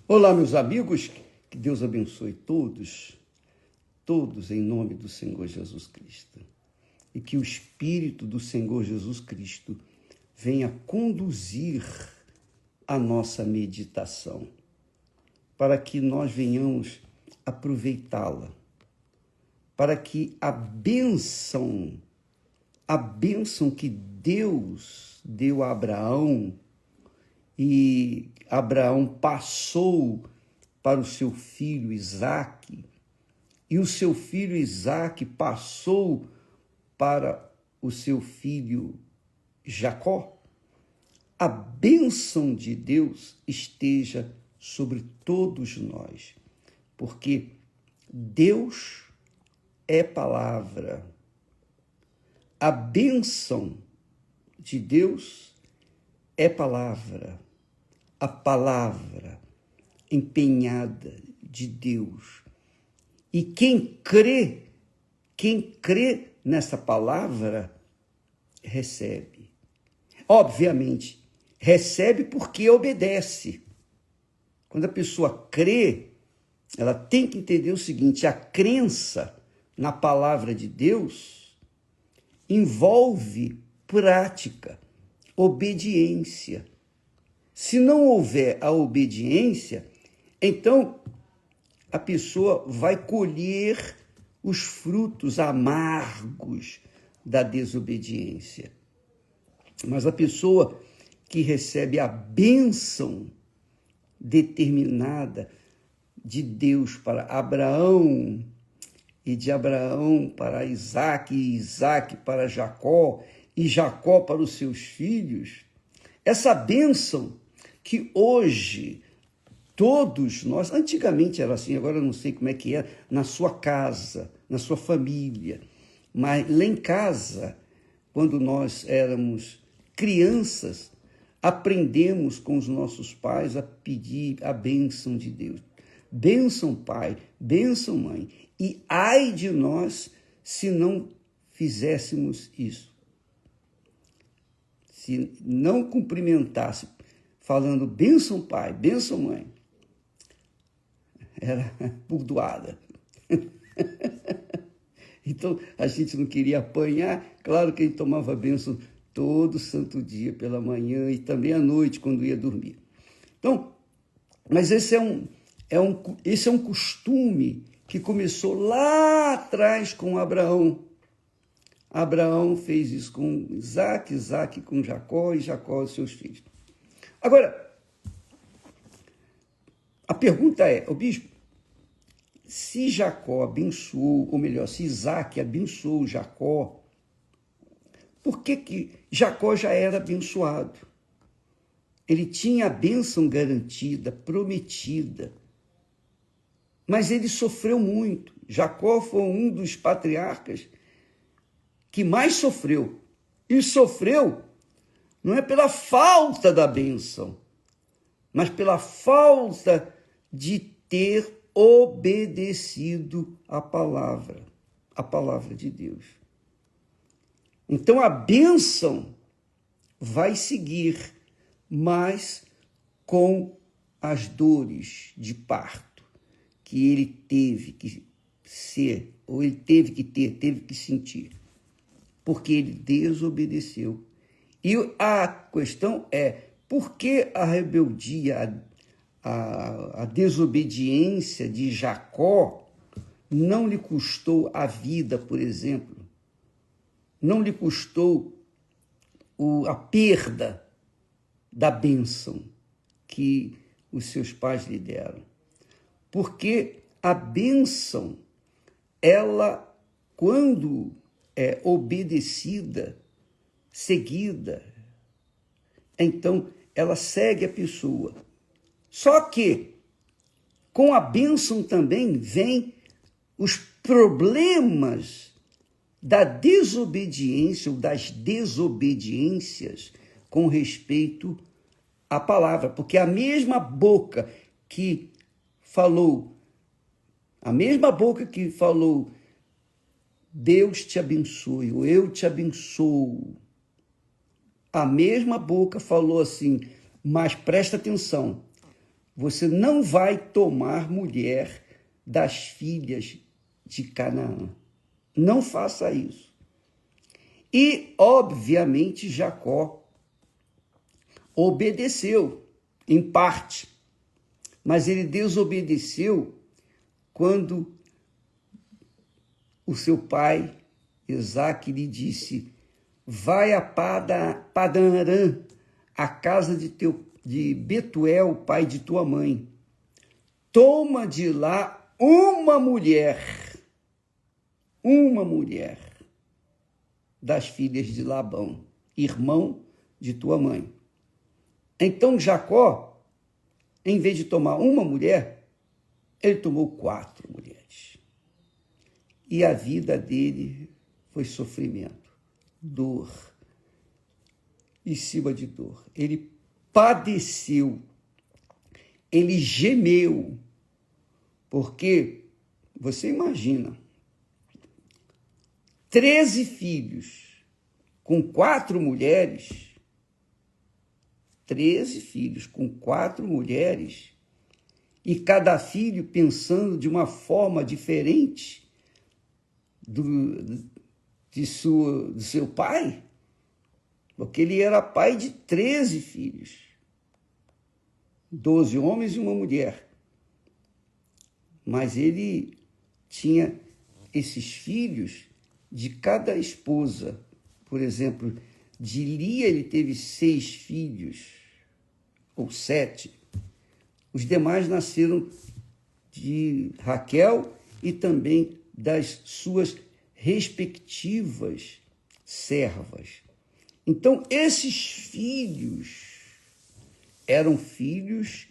Olá, meus amigos, que Deus abençoe todos, todos em nome do Senhor Jesus Cristo. E que o Espírito do Senhor Jesus Cristo venha conduzir a nossa meditação, para que nós venhamos aproveitá-la, para que a bênção que Deus deu a Abraão, e Abraão passou para o seu filho Isaque, e o seu filho Isaque passou para o seu filho Jacó, a bênção de Deus esteja sobre todos nós, porque Deus é palavra. A bênção de Deus é palavra, a palavra empenhada de Deus. E quem crê nessa palavra, recebe. Obviamente, recebe porque obedece. Quando a pessoa crê, ela tem que entender o seguinte: a crença na palavra de Deus envolve prática, obediência. Se não houver a obediência, então a pessoa vai colher os frutos amargos da desobediência. Mas a pessoa que recebe a bênção determinada de Deus para Abraão, e de Abraão para Isaque, e Isaque para Jacó, e Jacó para os seus filhos, essa bênção que hoje todos nós, antigamente era assim, agora eu não sei como é que é, na sua casa, na sua família, mas lá em casa, quando nós éramos crianças, aprendemos com os nossos pais a pedir a bênção de Deus. Bênção, pai, bênção, mãe. E ai de nós se não fizéssemos isso. Se não cumprimentasse, falando bênção, pai, bênção, mãe, era burdoada. Então, a gente não queria apanhar. Claro que a gente tomava bênção todo santo dia, pela manhã e também à noite, quando ia dormir. Então, mas esse é um costume que começou lá atrás com Abraão. Abraão fez isso com Isaque, Isaque com Jacó e Jacó e seus filhos. Agora, a pergunta é, bispo, se Jacó abençoou, ou melhor, se Isaque abençoou Jacó, por que Jacó já era abençoado? Ele tinha a bênção garantida, prometida, mas ele sofreu muito. Jacó foi um dos patriarcas que mais sofreu. E sofreu não é pela falta da bênção, mas pela falta de ter obedecido a palavra de Deus. Então a bênção vai seguir, mas com as dores de parto que ele teve que ser, ou ele teve que sentir, porque ele desobedeceu. E a questão é, por que a rebeldia, a desobediência de Jacó não lhe custou a vida, por exemplo? Não lhe custou a perda da bênção que os seus pais lhe deram. Porque a bênção, ela, quando é obedecida, seguida, então ela segue a pessoa. Só que com a bênção também vem os problemas da desobediência ou das desobediências com respeito à palavra, porque a mesma boca que falou, Deus te abençoe, ou eu te abençoo, a mesma boca falou assim, mas presta atenção, você não vai tomar mulher das filhas de Canaã. Não faça isso. E, obviamente, Jacó obedeceu, em parte, mas ele desobedeceu quando o seu pai, Isaque, lhe disse: vai a Padã Arã, a casa de Betuel, pai de tua mãe. Toma de lá uma mulher das filhas de Labão, irmão de tua mãe. Então Jacó, em vez de tomar uma mulher, ele tomou 4 mulheres. E a vida dele foi sofrimento, dor, em cima de dor. Ele padeceu, ele gemeu, porque você imagina, 13 filhos com 4 mulheres, 13 filhos com 4 mulheres, e cada filho pensando de uma forma diferente do seu pai, porque ele era pai de 13 filhos, 12 homens e uma mulher. Mas ele tinha esses filhos de cada esposa. Por exemplo, de Lia ele teve 6 filhos, ou 7. Os demais nasceram de Raquel e também das suas respectivas servas. Então, esses filhos eram filhos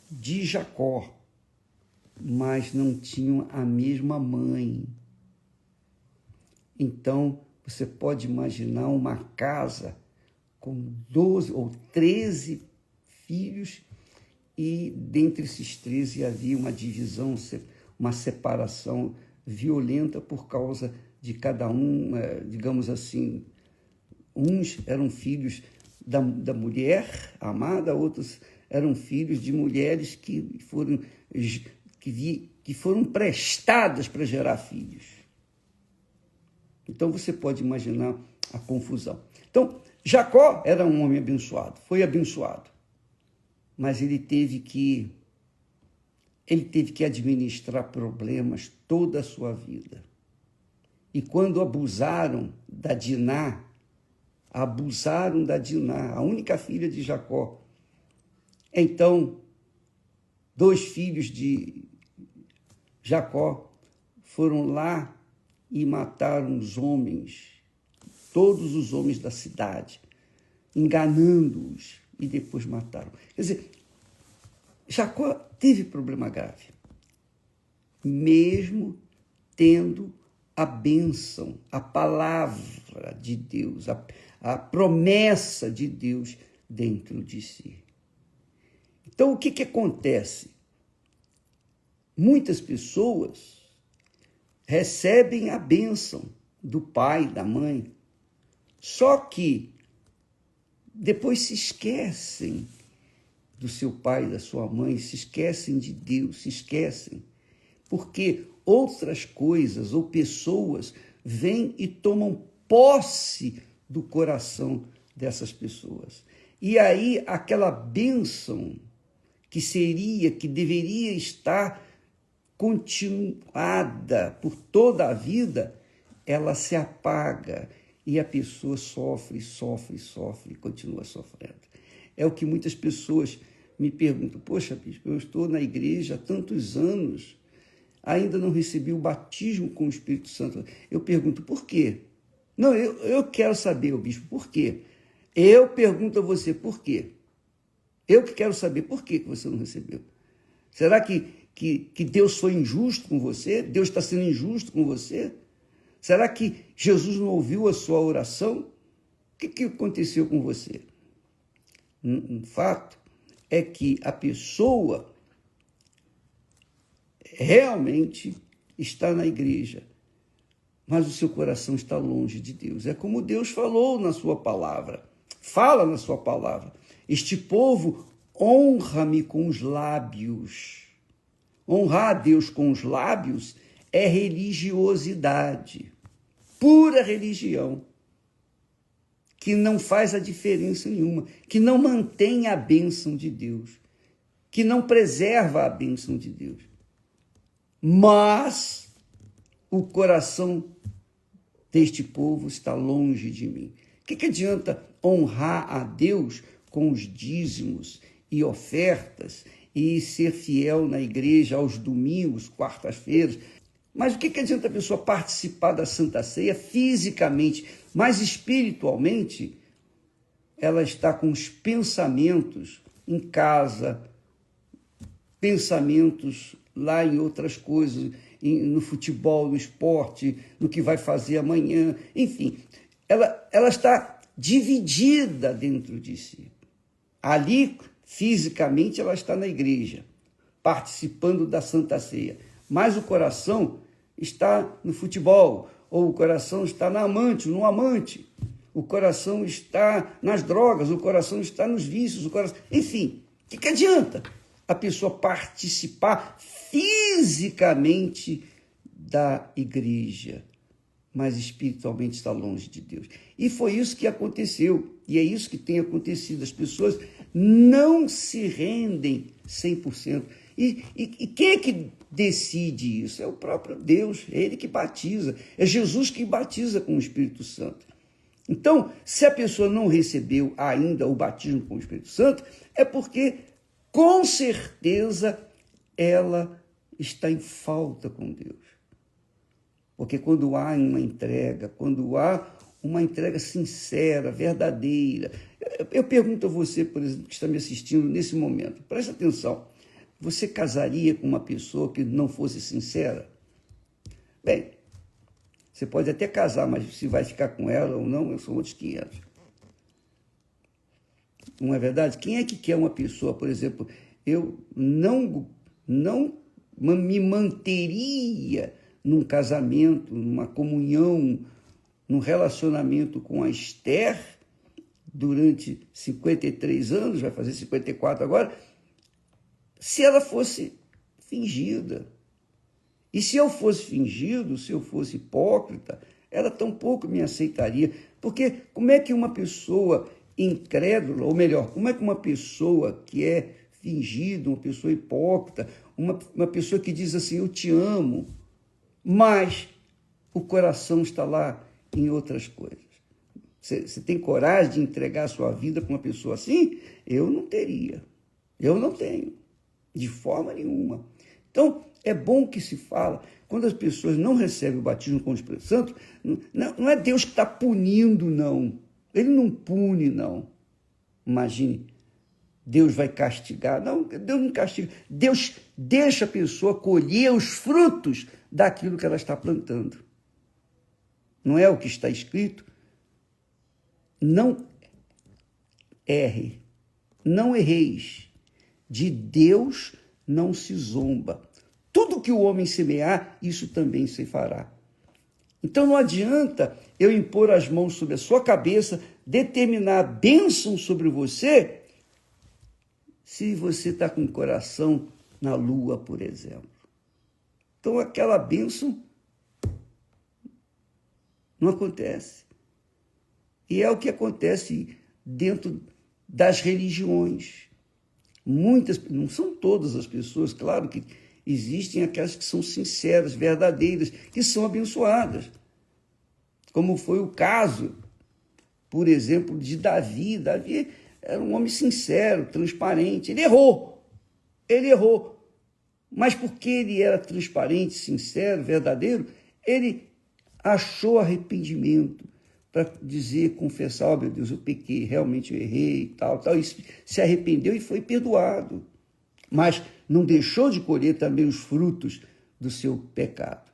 de Jacó, mas não tinham a mesma mãe. Então, você pode imaginar uma casa com 12 ou 13 filhos, e dentre esses 13 havia uma divisão, uma separação violenta por causa de cada um, digamos assim, uns eram filhos da mulher amada, outros eram filhos de mulheres que foram prestadas para gerar filhos. Então você pode imaginar a confusão. Então, Jacó era um homem abençoado, foi abençoado, mas ele teve que administrar problemas toda a sua vida. E quando abusaram da Diná, a única filha de Jacó. Então, 2 filhos de Jacó foram lá e mataram os homens, todos os homens da cidade, enganando-os, e depois mataram. Quer dizer, Jacó teve problema grave, mesmo tendo a bênção, a palavra de Deus, a promessa de Deus dentro de si. Então, o que acontece? Muitas pessoas recebem a bênção do pai, da mãe, só que depois se esquecem do seu pai, da sua mãe, se esquecem de Deus, se esquecem, porque outras coisas ou pessoas vêm e tomam posse do coração dessas pessoas. E aí aquela bênção que deveria estar continuada por toda a vida, ela se apaga e a pessoa sofre e continua sofrendo. É o que muitas pessoas me perguntam: poxa, bispo, eu estou na igreja há tantos anos, ainda não recebi o batismo com o Espírito Santo. Eu pergunto, por quê? Não, eu quero saber, bispo, por quê? Eu pergunto a você, por quê? Eu que quero saber por que você não recebeu. Será que Deus foi injusto com você? Deus está sendo injusto com você? Será que Jesus não ouviu a sua oração? O que aconteceu com você? Um fato é que a pessoa realmente está na igreja, mas o seu coração está longe de Deus. É como Deus falou na sua palavra. Fala na sua palavra. Este povo honra-me com os lábios. Honrar a Deus com os lábios é religiosidade, pura religião, que não faz a diferença nenhuma, que não mantém a bênção de Deus, que não preserva a bênção de Deus. Mas o coração deste povo está longe de mim. O que adianta honrar a Deus com os dízimos e ofertas e ser fiel na igreja aos domingos, quartas-feiras? Mas o que adianta a pessoa participar da Santa Ceia fisicamente, mas espiritualmente ela está com os pensamentos em casa, pensamentos lá em outras coisas, no futebol, no esporte, no que vai fazer amanhã, enfim. Ela está dividida dentro de si. Ali, fisicamente, ela está na igreja, participando da Santa Ceia, mas o coração está no futebol, ou o coração está no amante, o coração está nas drogas, o coração está nos vícios, enfim, o que adianta a pessoa participar fisicamente da igreja, mas espiritualmente está longe de Deus? E foi isso que aconteceu, e é isso que tem acontecido. As pessoas não se rendem 100%. E quem é que decide isso? É o próprio Deus, é Ele que batiza, é Jesus que batiza com o Espírito Santo. Então, se a pessoa não recebeu ainda o batismo com o Espírito Santo, é porque, com certeza, ela está em falta com Deus. Porque quando há uma entrega sincera, verdadeira, eu pergunto a você, por exemplo, que está me assistindo nesse momento, preste atenção, você casaria com uma pessoa que não fosse sincera? Bem, você pode até casar, mas se vai ficar com ela ou não, são outros 500. Não é verdade? Quem é que quer uma pessoa, por exemplo, eu não me manteria num casamento, numa comunhão, num relacionamento com a Esther durante 53 anos, vai fazer 54 agora, se ela fosse fingida. E se eu fosse fingido, se eu fosse hipócrita, ela tampouco me aceitaria. Porque como é que uma pessoa incrédula, ou melhor, como é que uma pessoa que é fingida, uma pessoa hipócrita, uma pessoa que diz assim, eu te amo, mas o coração está lá em outras coisas? Você tem coragem de entregar a sua vida para uma pessoa assim? Eu não teria. Eu não tenho, de forma nenhuma. Então, é bom que se fala, quando as pessoas não recebem o batismo com o Espírito Santo, não é Deus que está punindo, não. Ele não pune, não. Imagine, Deus vai castigar. Não, Deus não castiga. Deus deixa a pessoa colher os frutos daquilo que ela está plantando. Não é o que está escrito? Não erre, não erreis. De Deus não se zomba. Tudo que o homem semear, isso também se fará. Então não adianta eu impor as mãos sobre a sua cabeça, determinar a bênção sobre você, se você está com o coração na lua, por exemplo. Então aquela bênção não acontece. E é o que acontece dentro das religiões. Muitas, não são todas as pessoas, claro que existem aquelas que são sinceras, verdadeiras, que são abençoadas. Como foi o caso, por exemplo, de Davi. Davi era um homem sincero, transparente. Ele errou. Mas porque ele era transparente, sincero, verdadeiro, ele achou arrependimento para dizer, confessar, oh, meu Deus, eu pequei, realmente eu errei, tal, e se arrependeu e foi perdoado. Mas não deixou de colher também os frutos do seu pecado.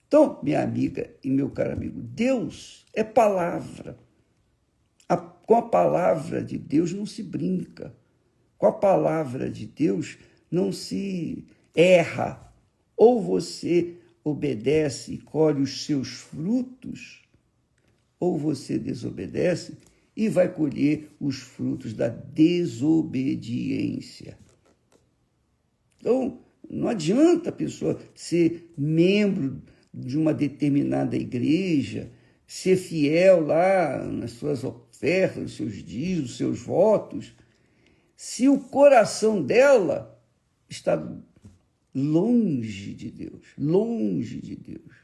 Então, minha amiga e meu caro amigo, Deus é palavra. Com a palavra de Deus não se brinca. Com a palavra de Deus não se erra. Ou você obedece e colhe os seus frutos, ou você desobedece e vai colher os frutos da desobediência. Então, não adianta a pessoa ser membro de uma determinada igreja, ser fiel lá nas suas ofertas, nos seus dízimos, nos seus votos, se o coração dela está longe de Deus, longe de Deus.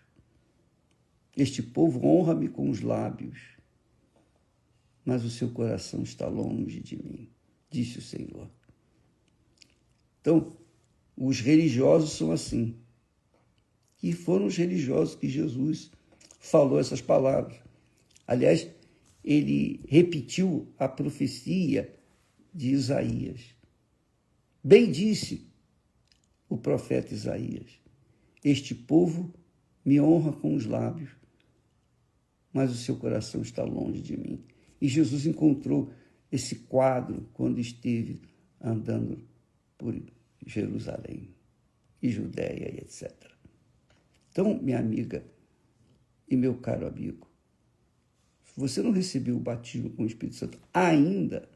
Este povo honra-me com os lábios, mas o seu coração está longe de mim, disse o Senhor. Então, os religiosos são assim. E foram os religiosos que Jesus falou essas palavras. Aliás, ele repetiu a profecia de Isaías. Bem disse o profeta Isaías: este povo me honra com os lábios, mas o seu coração está longe de mim. E Jesus encontrou esse quadro quando esteve andando por Jerusalém e Judéia e etc. Então, minha amiga e meu caro amigo, se você não recebeu o batismo com o Espírito Santo ainda,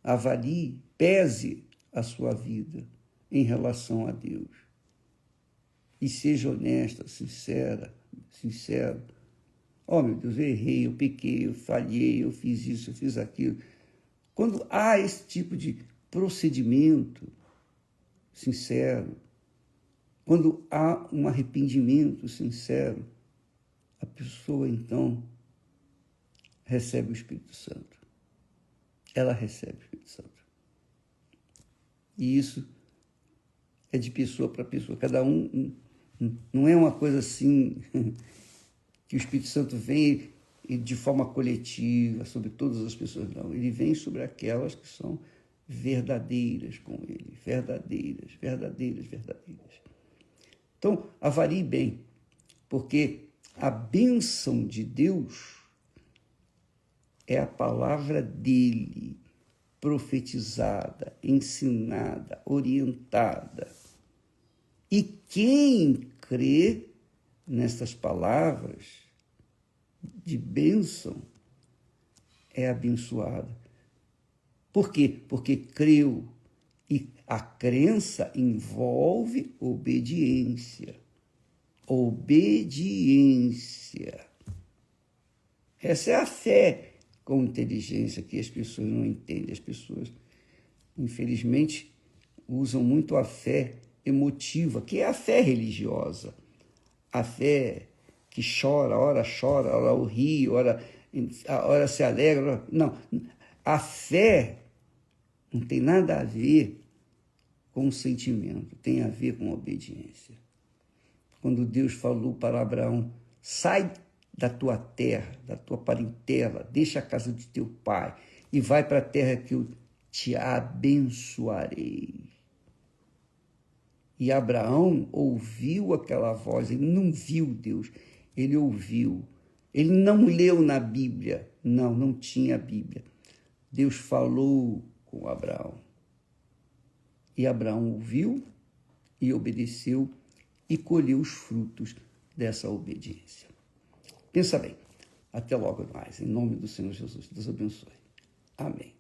avalie, pese a sua vida em relação a Deus. E seja honesta, sincero. Oh, meu Deus, eu errei, eu pequei, eu falhei, eu fiz isso, eu fiz aquilo. Quando há esse tipo de procedimento sincero, quando há um arrependimento sincero, a pessoa, então, recebe o Espírito Santo. Ela recebe o Espírito Santo. E isso é de pessoa para pessoa. Cada um, não é uma coisa assim que o Espírito Santo vem de forma coletiva sobre todas as pessoas. Não, ele vem sobre aquelas que são verdadeiras com ele. Verdadeiras. Então, avalie bem, porque a bênção de Deus é a palavra dele, profetizada, ensinada, orientada. E quem crê nessas palavras de bênção é abençoado. Por quê? Porque creu. E a crença envolve obediência. Obediência. Essa é a fé com inteligência que as pessoas não entendem. As pessoas, infelizmente, usam muito a fé emotiva, que é a fé religiosa. A fé que chora, ora ri, ora se alegra. Não, a fé não tem nada a ver com o sentimento, tem a ver com a obediência. Quando Deus falou para Abraão: sai da tua terra, da tua parentela, deixa a casa de teu pai e vai para a terra que eu te abençoarei. E Abraão ouviu aquela voz, ele não viu Deus, ele ouviu. Ele não leu na Bíblia, não tinha Bíblia. Deus falou com Abraão. E Abraão ouviu e obedeceu e colheu os frutos dessa obediência. Pensa bem. Até logo mais. Em nome do Senhor Jesus. Deus abençoe. Amém.